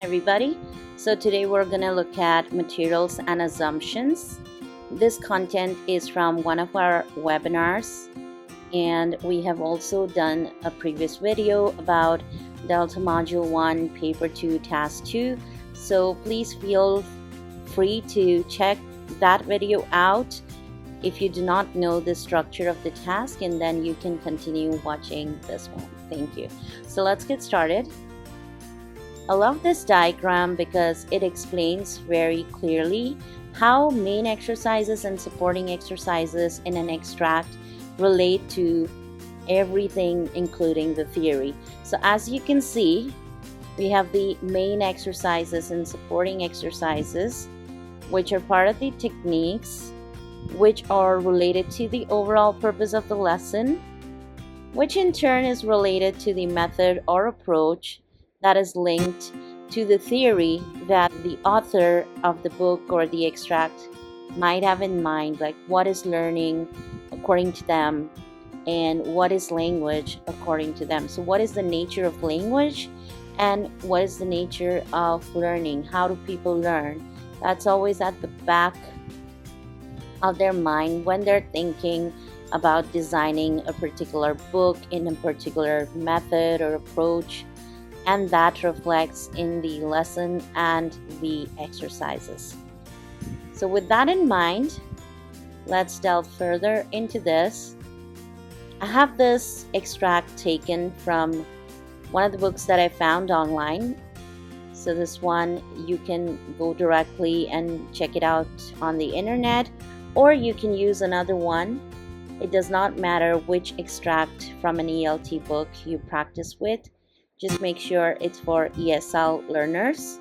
Everybody. So today we're going to look at materials and assumptions. This content is from one of our webinars, and we have also done a previous video about Delta Module 1, Paper 2, Task 2. So please feel free to check that video out if you do not know the structure of the task, and then you can continue watching this one. Thank you. So let's get started. I love this diagram because it explains very clearly how main exercises and supporting exercises in an extract relate to everything, including the theory. So as you can see, we have the main exercises and supporting exercises, which are part of the techniques, which are related to the overall purpose of the lesson, which in turn is related to the method or approach that is linked to the theory that the author of the book or the extract might have in mind, like what is learning according to them and what is language according to them. So what is the nature of language and what is the nature of learning? How do people learn? That's always at the back of their mind when they're thinking about designing a particular book in a particular method or approach, and that reflects in the lesson and the exercises. So with that in mind, let's delve further into this. I have this extract taken from one of the books that I found online. So this one, you can go directly and check it out on the internet, or you can use another one. It does not matter which extract from an ELT book you practice with. Just make sure it's for ESL learners.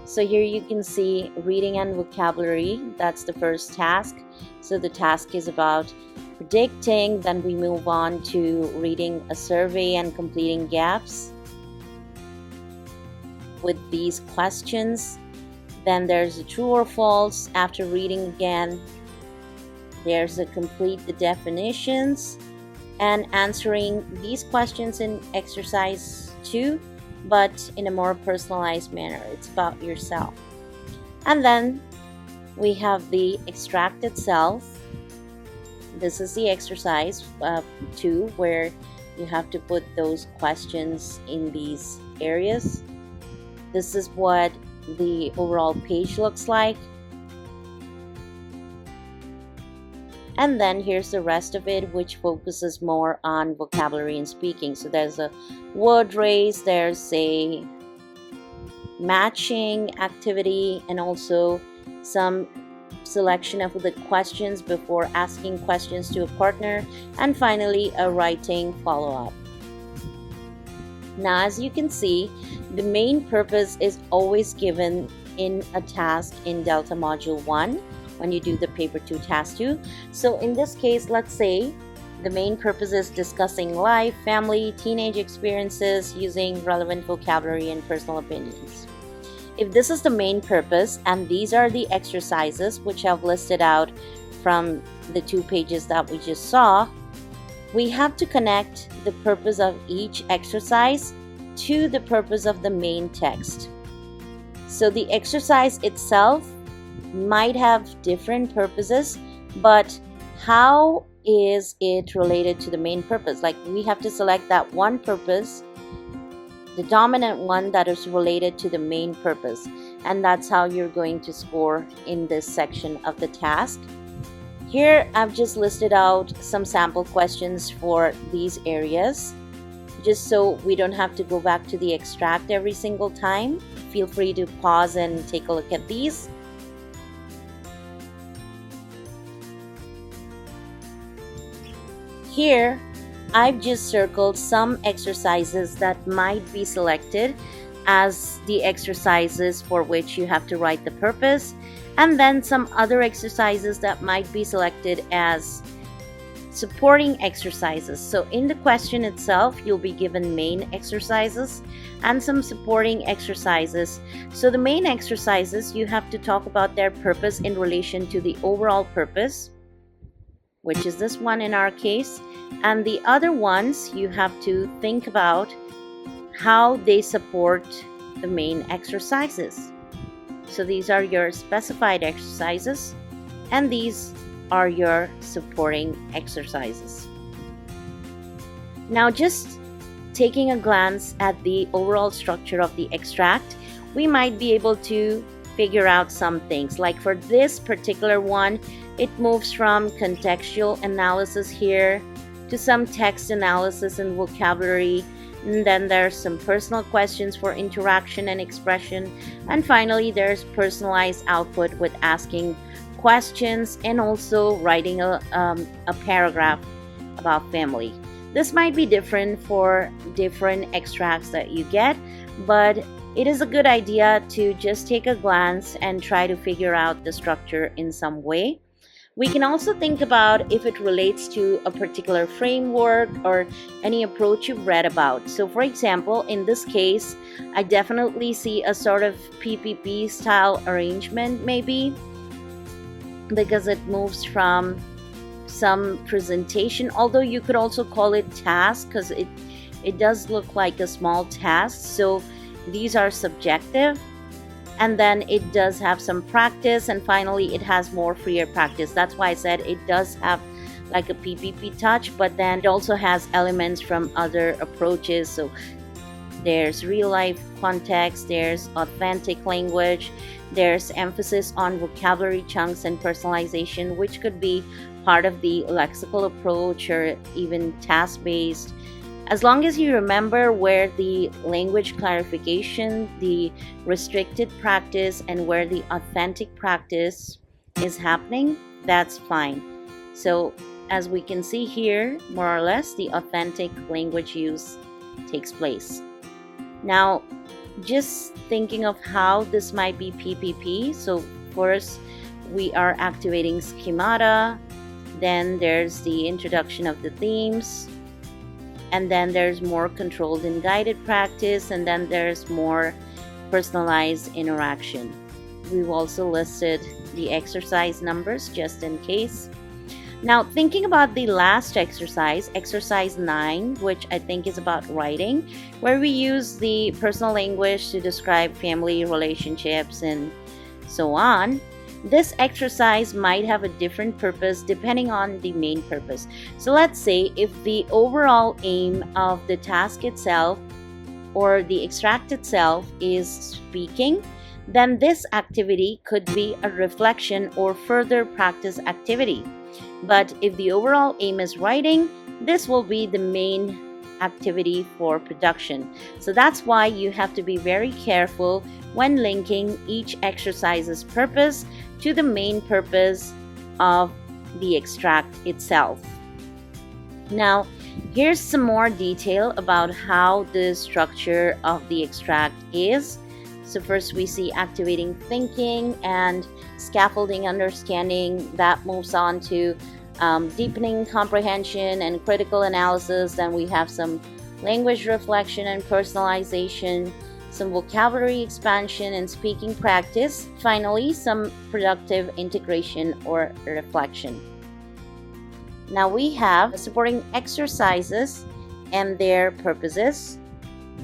So here you can see reading and vocabulary. That's the first task. So the task is about predicting. Then we move on to reading a survey and completing gaps with these questions. Then there's a true or false. After reading again, there's a complete the definitions and answering these questions in exercise 2, but in a more personalized manner. It's about yourself. And then we have the extract itself. This is the exercise 2, where you have to put those questions in these areas. This is what the overall page looks like. And then here's the rest of it, which focuses more on vocabulary and speaking. So there's a word race, there's a matching activity, and also some selection of the questions before asking questions to a partner, and finally a writing follow-up. Now, as you can see, the main purpose is always given in a task in Delta Module 1 when you do the Paper 2, Task 2. So in this case, let's say the main purpose is discussing life, family, teenage experiences using relevant vocabulary and personal opinions. If this is the main purpose, and these are the exercises which I've listed out from the 2 pages that we just saw, we have to connect the purpose of each exercise to the purpose of the main text. So the exercise itself might have different purposes, but how is it related to the main purpose? Like, we have to select that one purpose, the dominant one that is related to the main purpose, and that's how you're going to score in this section of the task. Here I've just listed out some sample questions for these areas, just so we don't have to go back to the extract every single time. Feel free to pause and take a look at these. Here, I've just circled some exercises that might be selected as the exercises for which you have to write the purpose, and then some other exercises that might be selected as supporting exercises. So in the question itself, you'll be given main exercises and some supporting exercises. So the main exercises, you have to talk about their purpose in relation to the overall purpose, which is this one in our case, and the other ones you have to think about how they support the main exercises. So these are your specified exercises, and these are your supporting exercises. Now, just taking a glance at the overall structure of the extract, we might be able to figure out some things. Like for this particular one, it moves from contextual analysis here to some text analysis and vocabulary, and then there's some personal questions for interaction and expression, and finally there's personalized output with asking questions and also writing a paragraph about family. This might be different for different extracts that you get, but it is a good idea to just take a glance and try to figure out the structure in some way. We can also think about if it relates to a particular framework or any approach you've read about. So for example, in this case, I definitely see a sort of PPP style arrangement maybe, because it moves from some presentation, although you could also call it task, because it does look like a small task. So these are subjective, and then it does have some practice, and finally it has more freer practice. That's why I said it does have like a PPP touch, but then it also has elements from other approaches. So there's real life context, there's authentic language, there's emphasis on vocabulary chunks and personalization, which could be part of the lexical approach or even task-based. As long as you remember where the language clarification, the restricted practice, and where the authentic practice is happening, that's fine. So as we can see here, more or less, the authentic language use takes place. Now, just thinking of how this might be PPP. So first, we are activating schemata, then there's the introduction of the themes, and then there's more controlled and guided practice, and then there's more personalized interaction. We've also listed the exercise numbers just in case. Now, thinking about the last exercise, exercise 9, which I think is about writing, where we use the personal language to describe family relationships and so on. This exercise might have a different purpose depending on the main purpose. So let's say if the overall aim of the task itself or the extract itself is speaking, then this activity could be a reflection or further practice activity. But if the overall aim is writing, this will be the main activity for production. So that's why you have to be very careful when linking each exercise's purpose to the main purpose of the extract itself. Now, here's some more detail about how the structure of the extract is. So first we see activating thinking and scaffolding understanding. That moves on to deepening comprehension and critical analysis. Then we have some language reflection and personalization, some vocabulary expansion and speaking practice. Finally, some productive integration or reflection. Now we have supporting exercises and their purposes.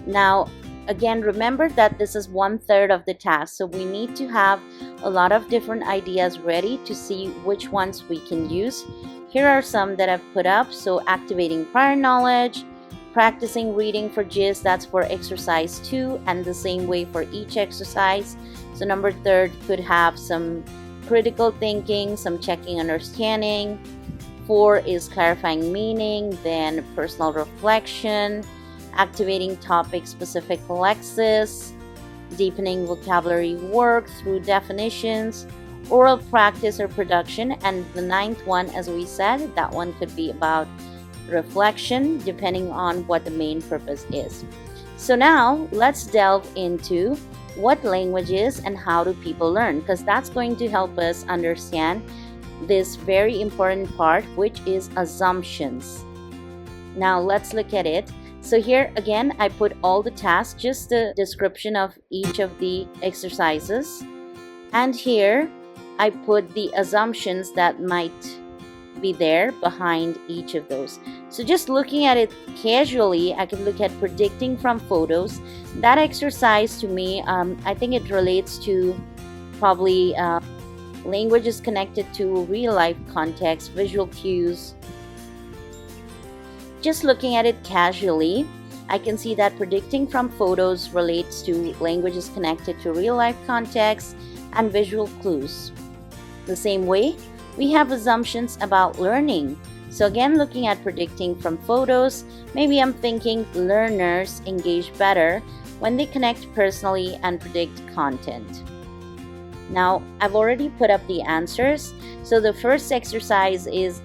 Now, again, remember that this is 1/3 of the task, so we need to have a lot of different ideas ready to see which ones we can use. Here are some that I've put up. So activating prior knowledge, practicing reading for gist, that's for exercise 2, and the same way for each exercise. So number 3 could have some critical thinking, some checking understanding. 4 is clarifying meaning, then personal reflection, activating topic-specific lexis, deepening vocabulary work through definitions, oral practice or production, and the 9th one, as we said, that one could be about reflection depending on what the main purpose is. So now let's delve into what language is and how do people learn, because that's going to help us understand this very important part, which is assumptions. Now let's look at it. So here again, I put all the tasks, just the description of each of the exercises. And here I put the assumptions that might be there behind each of those. So just looking at it casually, I can look at predicting from photos. That exercise to me, I think it relates to probably language is connected to real life context, visual cues. Just looking at it casually, I can see that predicting from photos relates to languages connected to real life context and visual clues. The same way, we have assumptions about learning. So again, looking at predicting from photos, maybe I'm thinking learners engage better when they connect personally and predict content. Now, I've already put up the answers. So the first exercise is,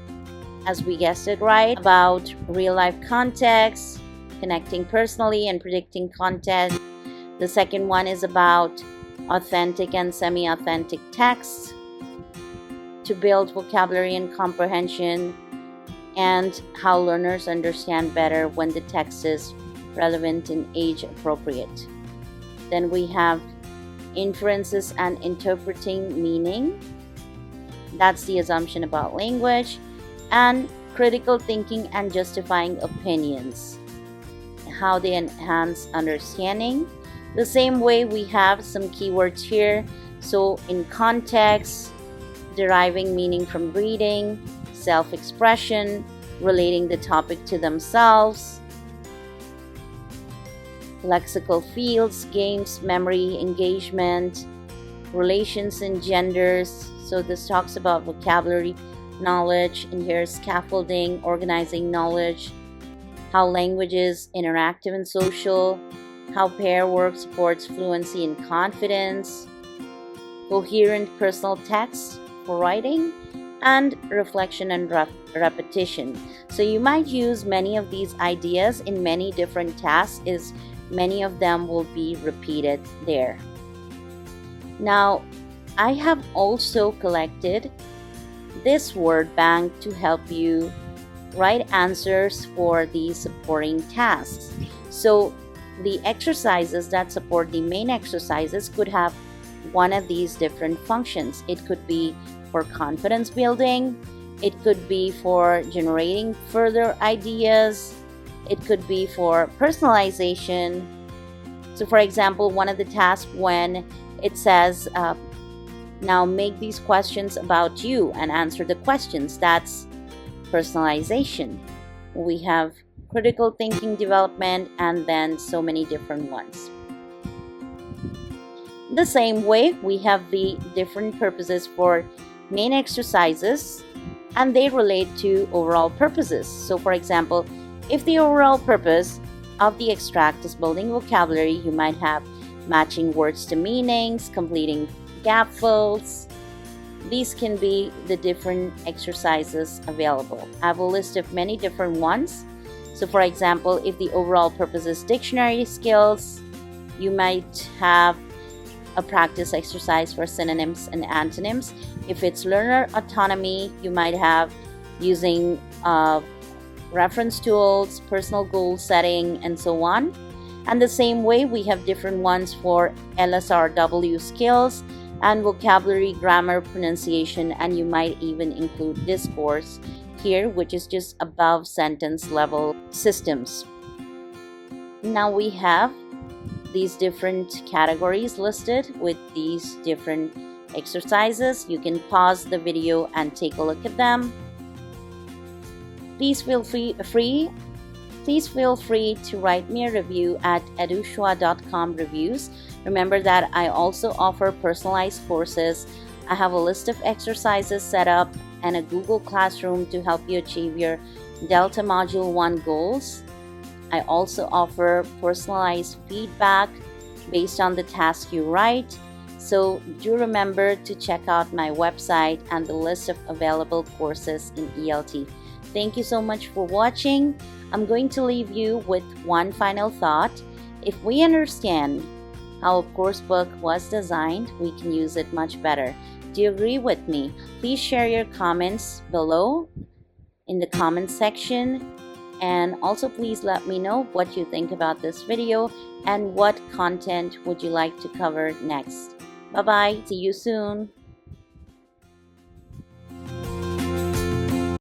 as we guessed it right, about real life context, connecting personally and predicting content. The second one is about authentic and semi-authentic texts to build vocabulary and comprehension, and how learners understand better when the text is relevant and age appropriate. Then we have inferences and interpreting meaning. That's the assumption about language. And critical thinking and justifying opinions, how they enhance understanding. The same way, we have some keywords here. So in context, deriving meaning from reading, self-expression, relating the topic to themselves, lexical fields, games, memory, engagement, relations and genders. So this talks about vocabulary, knowledge, and here's scaffolding, organizing knowledge, how language is interactive and social, how pair work supports fluency and confidence, coherent personal text for writing, and reflection and repetition. So you might use many of these ideas in many different tasks, as many of them will be repeated there. Now, I have also collected this word bank to help you write answers for the supporting tasks. So the exercises that support the main exercises could have one of these different functions. It could be for confidence building, it could be for generating further ideas, it could be for personalization. So for example, one of the tasks when it says now make these questions about you and answer the questions, that's personalization. We have critical thinking development, and then so many different ones. The same way, we have the different purposes for main exercises, and they relate to overall purposes. So for example, if the overall purpose of the extract is building vocabulary, you might have matching words to meanings, completing gap fills. These can be the different exercises available. I have a list of many different ones. So for example, if the overall purpose is dictionary skills, you might have a practice exercise for synonyms and antonyms. If it's learner autonomy, you might have using reference tools, personal goal setting, and so on. And the same way, we have different ones for LSRW skills and vocabulary, grammar, pronunciation, and you might even include discourse here, which is just above sentence level systems. Now we have these different categories listed with these different exercises. You can pause the video and take a look at them. Please feel free to write me a review at edushua.com reviews. Remember that I also offer personalized courses. I have a list of exercises set up and a Google Classroom to help you achieve your Delta Module 1 goals. I also offer personalized feedback based on the task you write. So do remember to check out my website and the list of available courses in ELT. Thank you so much for watching. I'm going to leave you with one final thought. If we understand how a course book was designed, we can use it much better. Do you agree with me? Please share your comments below in the comment section. And also please let me know what you think about this video and what content would you like to cover next. Bye-bye. See you soon.